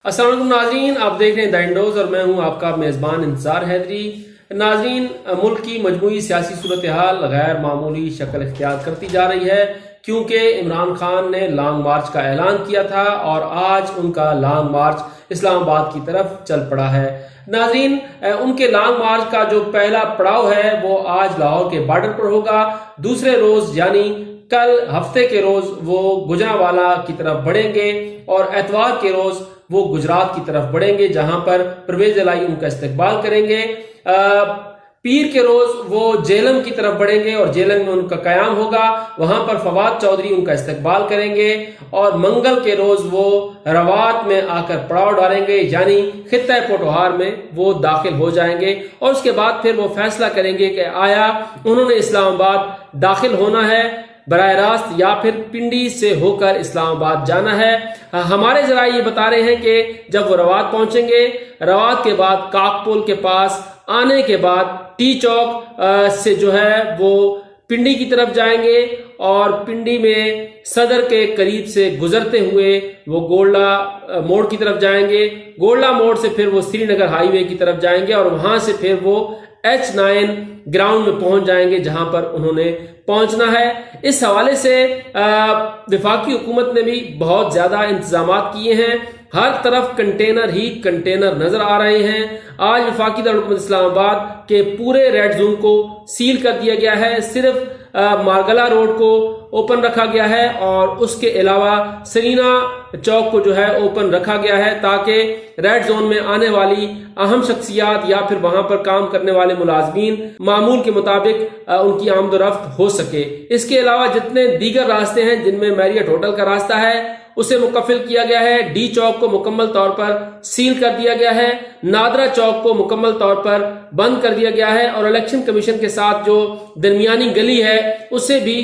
अस्सलाम वालेकुम नाजरीन, आप देख रहे हैं द इंडोज और मैं हूं आपका मेज़बान इंतजार हैदरी। नाजरीन, मुल्क की मजमूई सियासी सूरत हाल गैर मामूली शक्ल इख्तियार करती जा रही है क्योंकि इमरान खान ने लॉन्ग मार्च का ऐलान किया था और आज उनका लॉन्ग मार्च इस्लामाबाद की तरफ चल पड़ा है। नाजरीन, उनके लॉन्ग मार्च का जो पहला पड़ाव है वो आज लाहौर के बॉर्डर पर होगा। दूसरे रोज यानी कल हफ्ते के रोज वो गुजरांवाला की तरफ बढ़ेंगे और एतवार के रोज वो गुजरात की तरफ बढ़ेंगे जहां पर परवेज इलाही उनका इस्तकबाल करेंगे। पीर के रोज वो जेलम की तरफ बढ़ेंगे और जेलम में उनका कयाम होगा, वहां पर फवाद चौधरी उनका इस्तकबाल करेंगे और मंगल के रोज वो रवात में आकर पड़ाव डालेंगे यानी खित्ता पोटोहार में वो दाखिल हो जाएंगे और उसके बाद फिर वो फैसला करेंगे कि आया उन्होंने इस्लामाबाद दाखिल होना है बराह रास्त या फिर पिंडी से होकर इस्लामाबाद जाना है। हमारे जरा ये बता रहे हैं कि जब वो रवात पहुंचेंगे, रवात के बाद काकपुल के पास आने के बाद टी चौक से जो है वो पिंडी की तरफ जाएंगे और पिंडी में सदर के करीब से गुजरते हुए वो गोल्डा मोड़ की तरफ जाएंगे। गोल्डा मोड़ से फिर वो श्रीनगर हाईवे की तरफ जाएंगे और वहां से फिर वो H9 ग्राउंड में पहुंच जाएंगे जहां पर उन्होंने पहुंचना है। इस हवाले से वफाकी हुकूमत ने भी बहुत ज्यादा इंतजामात किए हैं, हर तरफ कंटेनर ही कंटेनर नजर आ रहे हैं। आज वफाकी दारुल इस्लामाबाद के पूरे रेड जोन को सील कर दिया गया है, सिर्फ मारगला रोड को ओपन रखा गया है और उसके अलावा सरीना चौक को जो है ओपन रखा गया है ताकि रेड जोन में आने वाली अहम शख्सियात या फिर वहां पर काम करने वाले मुलाजमीन मामूल के मुताबिक उनकी आमदोरफ्त हो सके। इसके अलावा जितने दीगर रास्ते हैं जिनमें मैरियट होटल का रास्ता है उसे मुकफ़िल किया गया है। डी चौक को मुकम्मल तौर पर सील कर दिया गया है, नादरा चौक को मुकम्मल तौर पर बंद कर दिया गया है और इलेक्शन कमीशन के साथ जो दरमियानी गली है उसे भी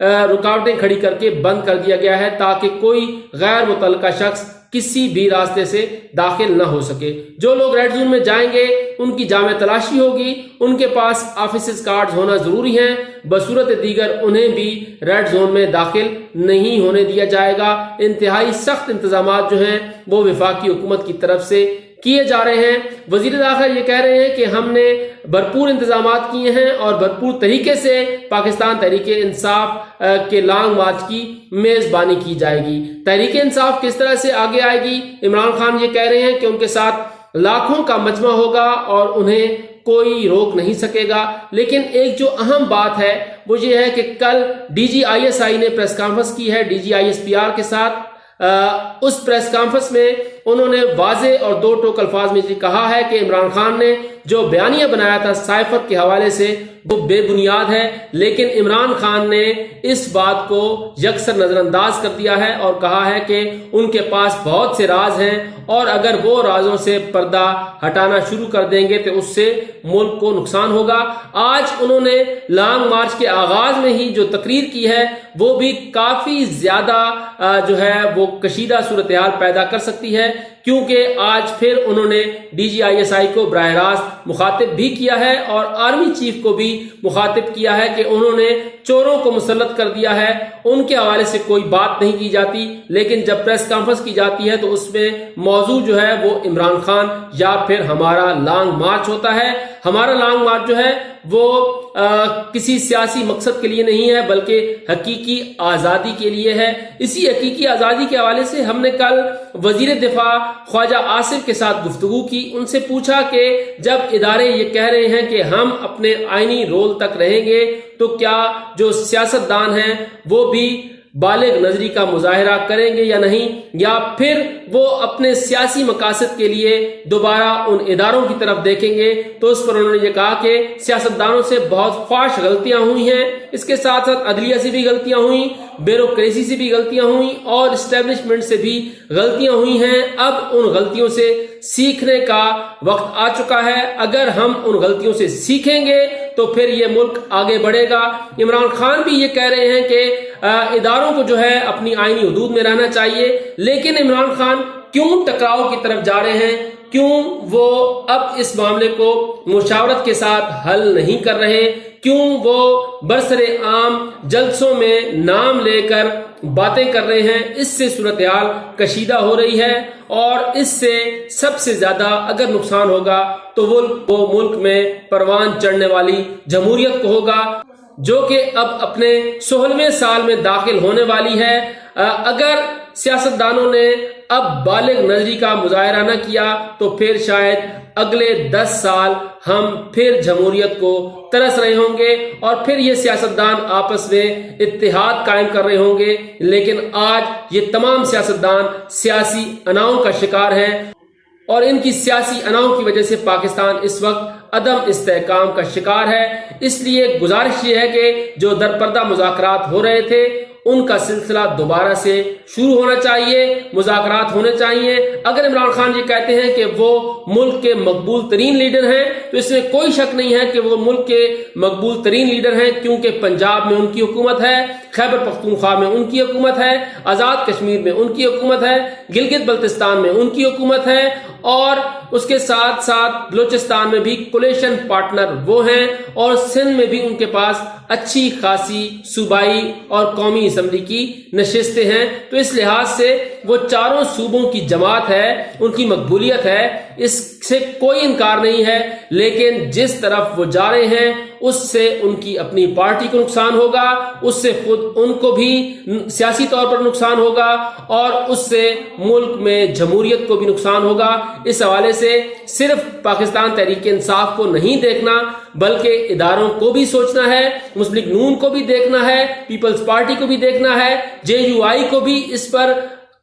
रुकावटें खड़ी करके बंद कर दिया गया है ताकि कोई गैर मुतल्लका शख्स किसी भी रास्ते से दाखिल न हो सके। जो लोग रेड जोन में जाएंगे उनकी जामे तलाशी होगी, उनके पास ऑफिस कार्ड होना जरूरी है, बसूरत दीगर उन्हें भी रेड जोन में दाखिल नहीं होने दिया जाएगा। इंतहाई सख्त इंतजामात जो हैं वो वफाकी हुकूमत की तरफ से किए जा रहे हैं। वजीर दाखिला ये कह रहे हैं कि हमने भरपूर इंतजामात किए हैं और भरपूर तरीके से पाकिस्तान तहरीके इंसाफ के लॉन्ग मार्च की मेजबानी की जाएगी। तहरीके इंसाफ किस तरह से आगे आएगी, इमरान खान ये कह रहे हैं कि उनके साथ लाखों का मजमा होगा और उन्हें कोई रोक नहीं सकेगा। लेकिन एक जो अहम बात है वो ये है कि कल DGISI ने प्रेस कॉन्फ्रेंस की है DGISPR के साथ। उस प्रेस कॉन्फ्रेंस में उन्होंने वाजे और दो टोक अल्फाज में ये कहा है कि इमरान खान ने जो बयानिया बनाया था साइफर के हवाले से वो बेबुनियाद है, लेकिन इमरान खान ने इस बात को यकसर नजरअंदाज कर दिया है और कहा है कि उनके पास बहुत से राज हैं और अगर वो राजों से पर्दा हटाना शुरू कर देंगे तो उससे मुल्क को नुकसान होगा। आज उन्होंने लॉन्ग मार्च के आगाज में ही जो तकरीर की है वो भी काफी ज्यादा जो है वो कशीदा सूरत हाल पैदा कर सकती है क्योंकि आज फिर उन्होंने DGISI को बराह रास्त मुखातिब भी किया है और आर्मी चीफ को भी मुखातिब किया है कि उन्होंने चोरों को मुसल्लत कर दिया है, उनके हवाले से कोई बात नहीं की जाती। लेकिन जब प्रेस कॉन्फ्रेंस की जाती है तो उसमें मौजू जो है वो इमरान खान या फिर हमारा लॉन्ग मार्च होता है। हमारा लॉन्ग मार्च जो है वो किसी सियासी मकसद के लिए नहीं है बल्कि हकीकी आजादी के लिए है। इसी हकीकी आजादी के हवाले से हमने कल वजीर दिफा ख्वाजा आसिफ के साथ गुफ्तगू की, उनसे पूछा कि जब इदारे ये कह रहे हैं कि हम अपने आईनी रोल तक रहेंगे तो क्या जो सियासतदान हैं वो भी बालिग नजरी का मुजाहिरा करेंगे या नहीं, या फिर वो अपने सियासी मकासद के लिए दोबारा उन इदारों की तरफ देखेंगे। तो उस पर उन्होंने ये कहा कि सियासतदानों से बहुत फाश गलतियां हुई हैं, इसके साथ साथ अदलिया से भी गलतियां हुई, ब्यूरोक्रेसी से भी गलतियां हुई और एस्टेब्लिशमेंट से भी गलतियां हुई हैं। अब उन गलतियों से सीखने का वक्त आ चुका है। अगर हम उन गलतियों से सीखेंगे तो फिर ये मुल्क आगे बढ़ेगा। इमरान खान भी ये कह रहे हैं कि इदारों को जो है अपनी आईनी हुदूद में रहना चाहिए, लेकिन इमरान खान क्यों टकराव की तरफ जा रहे हैं, क्यों वो अब इस मामले को मुशावरत के साथ हल नहीं कर रहे, क्यों वो बरसरे आम जलसों में नाम लेकर باتیں کر رہے ہیں، اس سے صورتحال کشیدہ ہو رہی ہے، اور اس سے سب سے زیادہ اگر نقصان ہوگا تو وہ ملک میں پروان چڑھنے والی جمہوریت کو ہوگا، جو کہ اب اپنے 16ویں سال میں داخل ہونے والی ہے۔ اگر سیاستدانوں نے اب بالغ نظری کا مظاہرہ نہ کیا تو پھر شاید اگلے 10 سال ہم پھر جمہوریت کو ترس رہے ہوں گے، اور پھر یہ سیاستدان آپس میں اتحاد قائم کر رہے ہوں گے۔ لیکن آج یہ تمام سیاستدان سیاسی اناؤں کا شکار ہیں، اور ان کی سیاسی اناؤں کی وجہ سے پاکستان اس وقت عدم استحکام کا شکار ہے۔ اس لیے گزارش یہ ہے کہ جو درپردہ مذاکرات ہو رہے تھے ان کا سلسلہ دوبارہ سے شروع ہونا چاہیے، مذاکرات ہونے چاہیے۔ اگر عمران خان یہ کہتے ہیں کہ وہ ملک کے مقبول ترین لیڈر ہیں تو اس میں کوئی شک نہیں ہے کہ وہ ملک کے مقبول ترین لیڈر ہیں، کیونکہ پنجاب میں ان کی حکومت ہے، خیبر پختونخوا میں ان کی حکومت ہے، آزاد کشمیر میں ان کی حکومت ہے، گلگت بلتستان میں ان کی حکومت ہے، اور اس کے ساتھ ساتھ بلوچستان میں بھی کولیشن پارٹنر وہ ہیں، اور سندھ میں بھی ان کے پاس اچھی خاصی صوبائی اور قومی اسمبلی کی نشستیں ہیں۔ تو اس لحاظ سے وہ چاروں صوبوں کی جماعت ہے، ان کی مقبولیت ہے، اس سے کوئی انکار نہیں ہے۔ لیکن جس طرف وہ جا رہے ہیں اس سے ان کی اپنی پارٹی کو نقصان ہوگا، اس سے خود ان کو بھی سیاسی طور پر نقصان ہوگا، اور اس سے ملک میں جمہوریت کو بھی نقصان ہوگا۔ اس حوالے سے صرف پاکستان تحریک انصاف کو نہیں دیکھنا بلکہ اداروں کو بھی سوچنا ہے، مسلم لیگ نون کو بھی دیکھنا ہے، پیپلز پارٹی کو بھی دیکھنا ہے، JUI کو بھی اس پر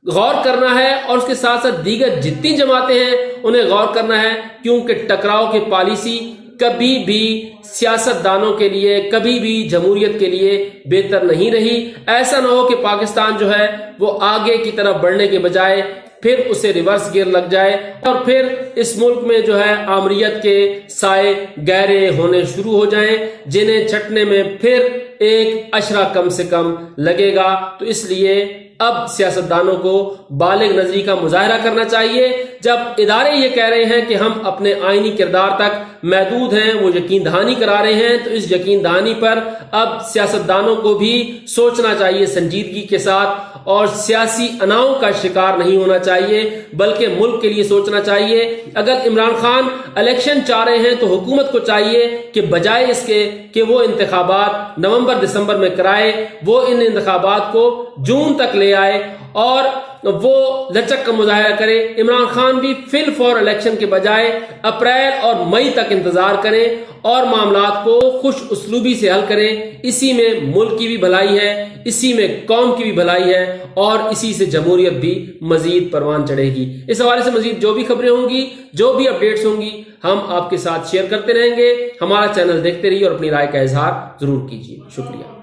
غور کرنا ہے، اور اس کے ساتھ ساتھ دیگر جتنی جماعتیں ہیں انہیں غور کرنا ہے، کیونکہ ٹکراؤ کی پالیسی کبھی بھی سیاست دانوں کے لیے، کبھی بھی جمہوریت کے لیے بہتر نہیں رہی۔ ایسا نہ ہو کہ پاکستان جو ہے وہ آگے کی طرف بڑھنے کے بجائے پھر اسے ریورس گیئر لگ جائے، اور پھر اس ملک میں جو ہے آمریت کے سائے گہرے ہونے شروع ہو جائیں، جنہیں چھٹنے میں پھر ایک عشرہ کم سے کم لگے گا۔ تو اس لیے اب سیاستدانوں کو بالغ نظری کا مظاہرہ کرنا چاہیے۔ جب ادارے یہ کہہ رہے ہیں کہ ہم اپنے آئینی کردار تک محدود ہیں، وہ یقین دہانی کرا رہے ہیں، تو اس یقین دہانی پر اب سیاستدانوں کو بھی سوچنا چاہیے سنجیدگی کے ساتھ، اور سیاسی اناؤں کا شکار نہیں ہونا چاہیے بلکہ ملک کے لیے سوچنا چاہیے۔ اگر عمران خان الیکشن چاہ رہے ہیں تو حکومت کو چاہیے کہ بجائے اس کے کہ وہ انتخابات نومبر دسمبر میں کرائے، وہ ان انتخابات کو جون تک لے آئے اور وہ لچک کا مظاہرہ کرے۔ عمران خان بھی فی الفور الیکشن کے بجائے اپریل اور مئی تک انتظار کریں اور معاملات کو خوش اسلوبی سے حل کریں۔ اسی میں ملک کی بھی بھلائی ہے، اسی میں قوم کی بھی بھلائی ہے، اور اسی سے جمہوریت بھی مزید پروان چڑھے گی۔ اس حوالے سے مزید جو بھی خبریں ہوں گی، جو بھی اپڈیٹس ہوں گی، ہم آپ کے ساتھ شیئر کرتے رہیں گے۔ ہمارا چینل دیکھتے رہیے اور اپنی رائے کا اظہار ضرور کیجیے۔ شکریہ۔